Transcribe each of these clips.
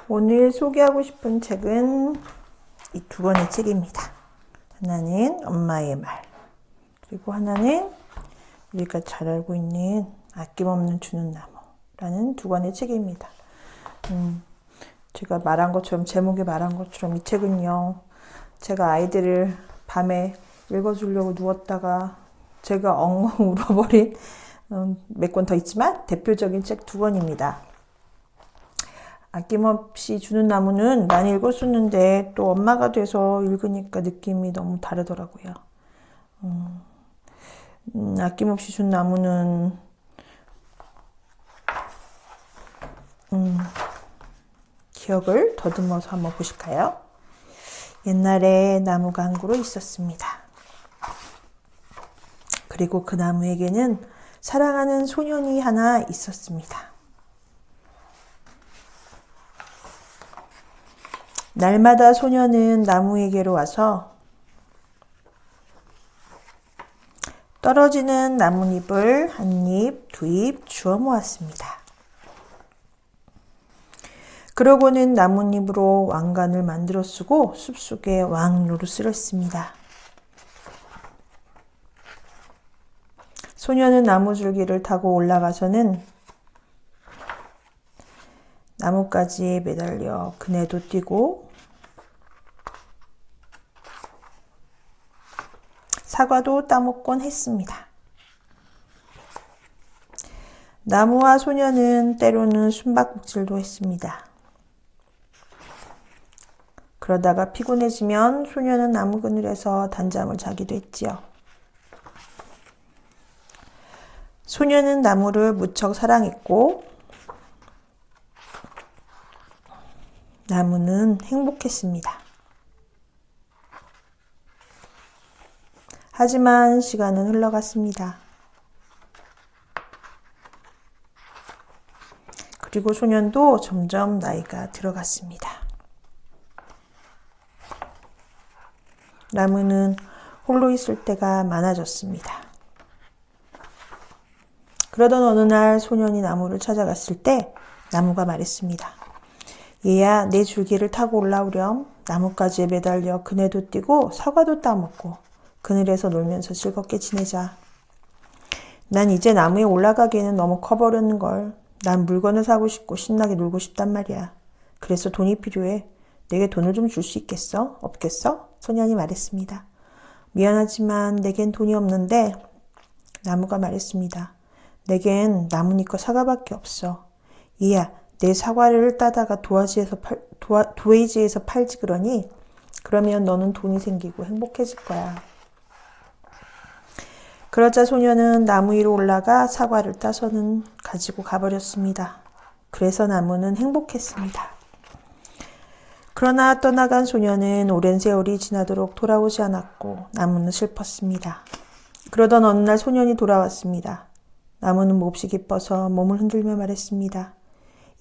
오늘 소개하고 싶은 책은 이 두 권의 책입니다. 하나는 엄마의 말, 그리고 하나는 우리가 잘 알고 있는 아낌없는 주는 나무라는 두 권의 책입니다. 제가 말한 것처럼, 제목에 말한 것처럼 이 책은요, 제가 아이들을 밤에 읽어주려고 누웠다가 제가 엉엉 울어버린 몇 권 더 있지만 대표적인 책 두 권입니다. 아낌없이 주는 나무는 많이 읽었었는데 또 엄마가 돼서 읽으니까 느낌이 너무 다르더라고요. 아낌없이 준 나무는 기억을 더듬어서 한번 보실까요? 옛날에 나무가 한 그루 있었습니다. 그리고 그 나무에게는 사랑하는 소년이 하나 있었습니다. 날마다 소년은 나무에게로 와서 떨어지는 나뭇잎을 한 잎, 두 잎 주워 모았습니다. 그러고는 나뭇잎으로 왕관을 만들어 쓰고 숲속에 왕 노릇을 했습니다. 소년은 나무줄기를 타고 올라가서는 나뭇가지에 매달려 그네도 뛰고 사과도 따먹곤 했습니다. 나무와 소년은 때로는 숨바꼭질도 했습니다. 그러다가 피곤해지면 소년은 나무 그늘에서 단잠을 자기도 했지요. 소년은 나무를 무척 사랑했고 나무는 행복했습니다. 하지만 시간은 흘러갔습니다. 그리고 소년도 점점 나이가 들어갔습니다. 나무는 홀로 있을 때가 많아졌습니다. 그러던 어느 날 소년이 나무를 찾아갔을 때 나무가 말했습니다. 얘야, 내 줄기를 타고 올라오렴. 나뭇가지에 매달려 그네도 뛰고 사과도 따먹고 그늘에서 놀면서 즐겁게 지내자. 난 이제 나무에 올라가기에는 너무 커버렸는걸. 난 물건을 사고 싶고 신나게 놀고 싶단 말이야. 그래서 돈이 필요해. 내게 돈을 좀 줄 수 있겠어? 없겠어? 소년이 말했습니다. 미안하지만 내겐 돈이 없는데. 나무가 말했습니다. 내겐 나뭇잎과 사과밖에 없어. 얘야, 내 사과를 따다가 도회지에서 팔지 그러니? 그러면 너는 돈이 생기고 행복해질 거야. 그러자 소년은 나무 위로 올라가 사과를 따서는 가지고 가버렸습니다. 그래서 나무는 행복했습니다. 그러나 떠나간 소년은 오랜 세월이 지나도록 돌아오지 않았고 나무는 슬펐습니다. 그러던 어느 날 소년이 돌아왔습니다. 나무는 몹시 기뻐서 몸을 흔들며 말했습니다.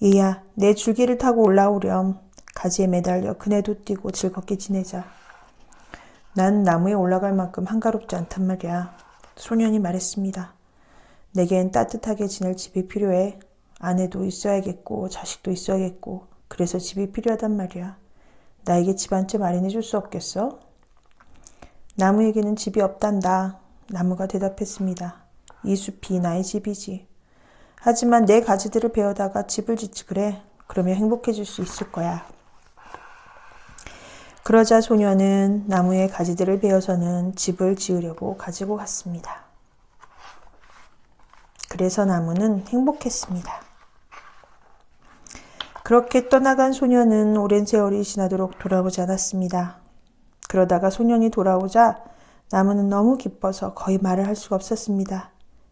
얘야, 내 줄기를 타고 올라오렴. 가지에 매달려 그네도 뛰고 즐겁게 지내자. 난 나무에 올라갈 만큼 한가롭지 않단 말이야. 소년이 말했습니다. 내겐 따뜻하게 지낼 집이 필요해. 아내도 있어야겠고 자식도 있어야겠고 그래서 집이 필요하단 말이야. 나에게 집 한 채 마련해 줄 수 없겠어? 나무에게는 집이 없단다. 나무가 대답했습니다. 이 숲이 나의 집이지. 하지만 내 가지들을 베어다가 집을 짓지 그래. 그러면 행복해질 수 있을 거야. 그러자 소년은 나무의 가지들을 베어서는 집을 지으려고 가지고 갔습니다. 그래서 나무는 행복했습니다. 그렇게 떠나간 소년은 오랜 세월이 지나도록 돌아오지 않았습니다. 그러다가 소년이 돌아오자 나무는 너무 기뻐서 거의 말을 할 수가 없었습니다.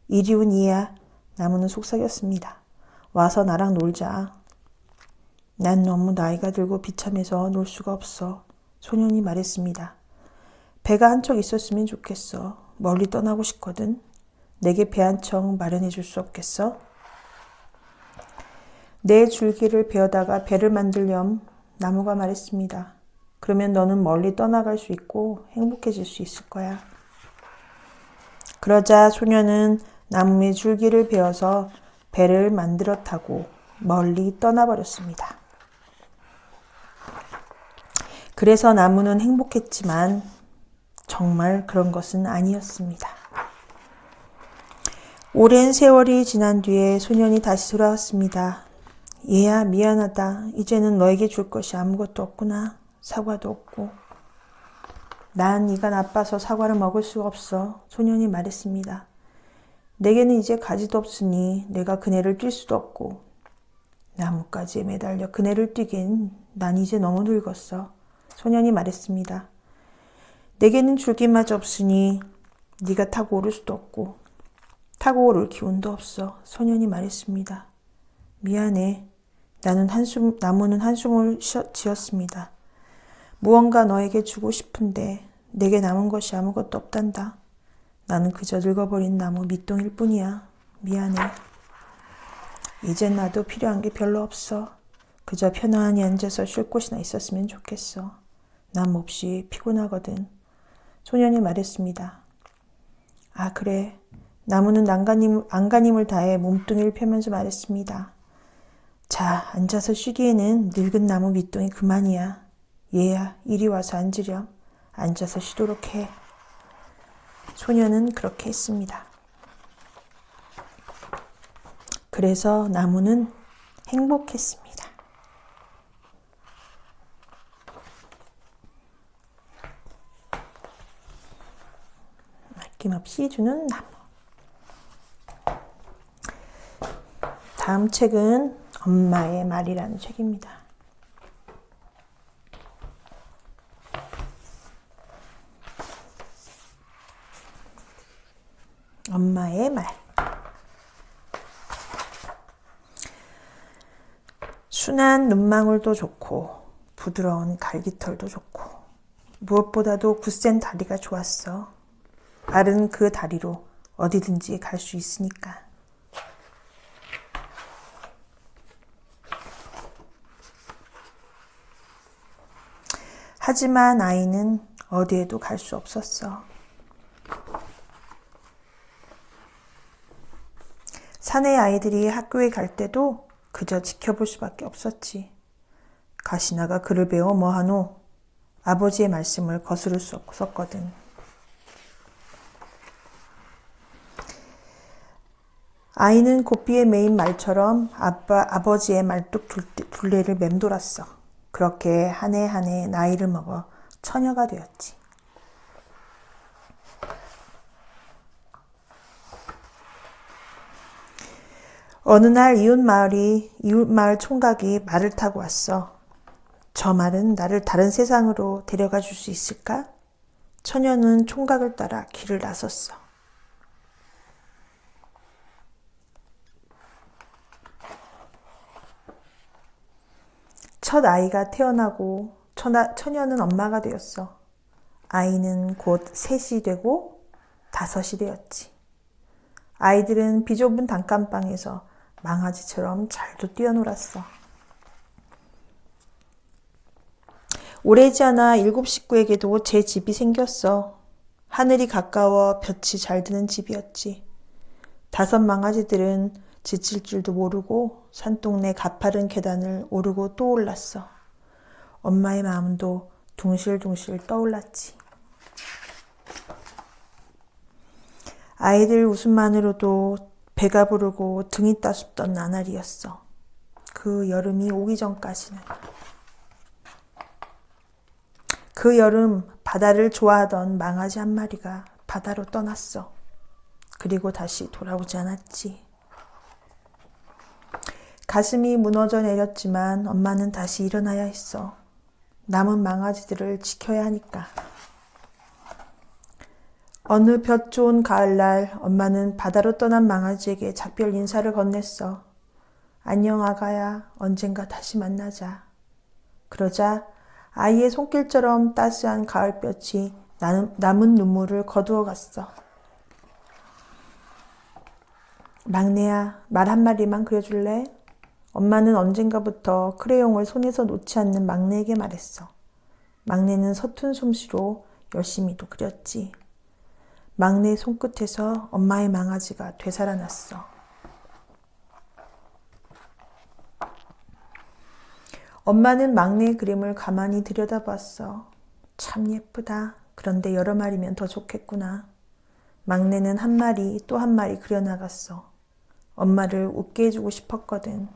이리 온 이야. 나무는 속삭였습니다. 와서 나랑 놀자. 난 너무 나이가 들고 비참해서 놀 수가 없어. 소년이 말했습니다. 배가 한 척 있었으면 좋겠어. 멀리 떠나고 싶거든. 내게 배 한 척 마련해 줄 수 없겠어? 내 줄기를 베어다가 배를 만들렴. 나무가 말했습니다. 그러면 너는 멀리 떠나갈 수 있고 행복해질 수 있을 거야. 그러자 소년은 나무의 줄기를 베어서 배를 만들어 타고 멀리 떠나버렸습니다. 그래서 나무는 행복했지만 정말 그런 것은 아니었습니다. 오랜 세월이 지난 뒤에 소년이 다시 돌아왔습니다. 얘야, 미안하다. 이제는 너에게 줄 것이 아무것도 없구나. 사과도 없고. 난 네가 나빠서 사과를 먹을 수가 없어. 소년이 말했습니다. 내게는 이제 가지도 없으니 내가 그네를 뛸 수도 없고 나뭇가지에 매달려 그네를 뛰긴 난 이제 너무 늙었어. 소년이 말했습니다. 내게는 줄기마저 없으니 네가 타고 오를 수도 없고 타고 오를 기운도 없어. 소년이 말했습니다. 미안해. 나무는 한숨을 지었습니다. 무언가 너에게 주고 싶은데 내게 남은 것이 아무것도 없단다. 나는 그저 늙어버린 나무 밑동일 뿐이야. 미안해. 이젠 나도 필요한 게 별로 없어. 그저 편안히 앉아서 쉴 곳이나 있었으면 좋겠어. 난 몹시 피곤하거든. 소년이 말했습니다. 아, 그래. 나무는 안간힘을 다해 몸뚱이를 펴면서 말했습니다. 자, 앉아서 쉬기에는 늙은 나무 밑동이 그만이야. 얘야, 이리 와서 앉으렴. 앉아서 쉬도록 해. 소년은 그렇게 했습니다. 그래서 나무는 행복했습니다. 아낌없이 주는 나무. 다음 책은 엄마의 말이라는 책입니다. 엄마의 말. 순한 눈망울도 좋고 부드러운 갈기털도 좋고 무엇보다도 굳센 다리가 좋았어. 알은 그 다리로 어디든지 갈 수 있으니까. 하지만 아이는 어디에도 갈 수 없었어. 사내 아이들이 학교에 갈 때도 그저 지켜볼 수밖에 없었지. 가시나가 글을 배워 뭐하노? 아버지의 말씀을 거스를 수 없었거든. 아이는 고삐에 매인 말처럼 아버지의 말뚝 둘레를 맴돌았어. 그렇게 한 해 한 해 나이를 먹어 처녀가 되었지. 어느 날 이웃마을 총각이 말을 타고 왔어. 저 말은 나를 다른 세상으로 데려가 줄 수 있을까? 처녀는 총각을 따라 길을 나섰어. 첫 아이가 태어나고 처녀는 엄마가 되었어. 아이는 곧 셋이 되고 다섯이 되었지. 아이들은 비좁은 단칸방에서 망아지처럼 잘도 뛰어놀았어. 오래지 않아 7 식구에게도 제 집이 생겼어. 하늘이 가까워 볕이 잘 드는 집이었지. 5 망아지들은 지칠 줄도 모르고 산동네 가파른 계단을 오르고 또 올랐어. 엄마의 마음도 둥실둥실 떠올랐지. 아이들 웃음만으로도 배가 부르고 등이 따숩던 나날이었어. 그 여름이 오기 전까지는. 그 여름 바다를 좋아하던 망아지 한 마리가 바다로 떠났어. 그리고 다시 돌아오지 않았지. 가슴이 무너져 내렸지만 엄마는 다시 일어나야 했어. 남은 망아지들을 지켜야 하니까. 어느 볕 좋은 가을날 엄마는 바다로 떠난 망아지에게 작별 인사를 건넸어. 안녕 아가야, 언젠가 다시 만나자. 그러자 아이의 손길처럼 따스한 가을볕이 남은 눈물을 거두어갔어. 막내야, 말 한마디만 그려줄래? 엄마는 언젠가부터 크레용을 손에서 놓지 않는 막내에게 말했어. 막내는 서툰 솜씨로 열심히도 그렸지. 막내 손끝에서 엄마의 망아지가 되살아났어. 엄마는 막내의 그림을 가만히 들여다봤어. 참 예쁘다. 그런데 여러 마리면 더 좋겠구나. 막내는 한 마리 또 한 마리 그려나갔어. 엄마를 웃게 해주고 싶었거든.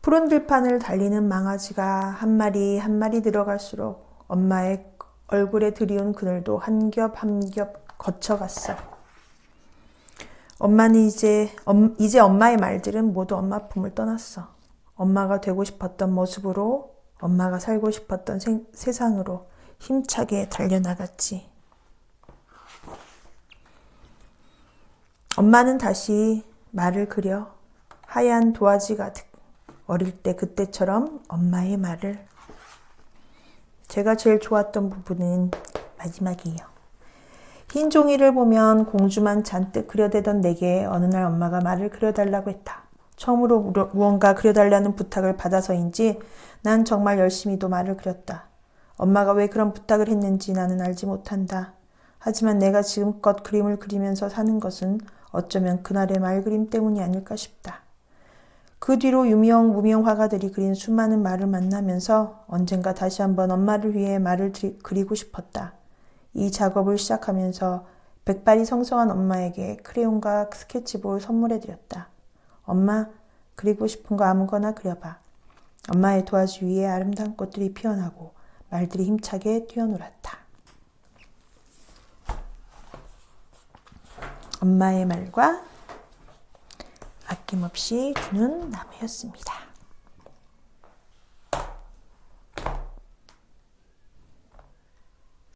푸른 들판을 달리는 망아지가 한 마리 한 마리 들어갈수록 엄마의 얼굴에 드리운 그늘도 한 겹 한 겹 거쳐갔어. 엄마는 이제 엄마의 말들은 모두 엄마 품을 떠났어. 엄마가 되고 싶었던 모습으로, 엄마가 살고 싶었던 세상으로 힘차게 달려나갔지. 엄마는 다시 말을 그려 하얀 도화지 가득 어릴 때 그때처럼 엄마의 말을. 제가 제일 좋았던 부분은 마지막이에요. 흰 종이를 보면 공주만 잔뜩 그려대던 내게 어느 날 엄마가 말을 그려달라고 했다. 처음으로 무언가 그려달라는 부탁을 받아서인지 난 정말 열심히도 말을 그렸다. 엄마가 왜 그런 부탁을 했는지 나는 알지 못한다. 하지만 내가 지금껏 그림을 그리면서 사는 것은 어쩌면 그날의 말 그림 때문이 아닐까 싶다. 그 뒤로 유명 무명 화가들이 그린 수많은 말을 만나면서 언젠가 다시 한번 엄마를 위해 말을 그리고 싶었다. 이 작업을 시작하면서 백발이 성성한 엄마에게 크레용과 스케치북을 선물해드렸다. 엄마, 그리고 싶은 거 아무거나 그려봐. 엄마의 도화지 위에 아름다운 꽃들이 피어나고 말들이 힘차게 뛰어놀았다. 엄마의 말과 아낌없이 주는 나무였습니다.